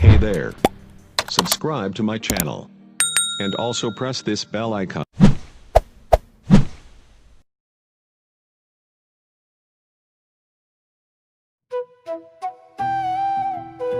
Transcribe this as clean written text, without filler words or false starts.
Hey there. Subscribe to my channel. And also press this bell icon.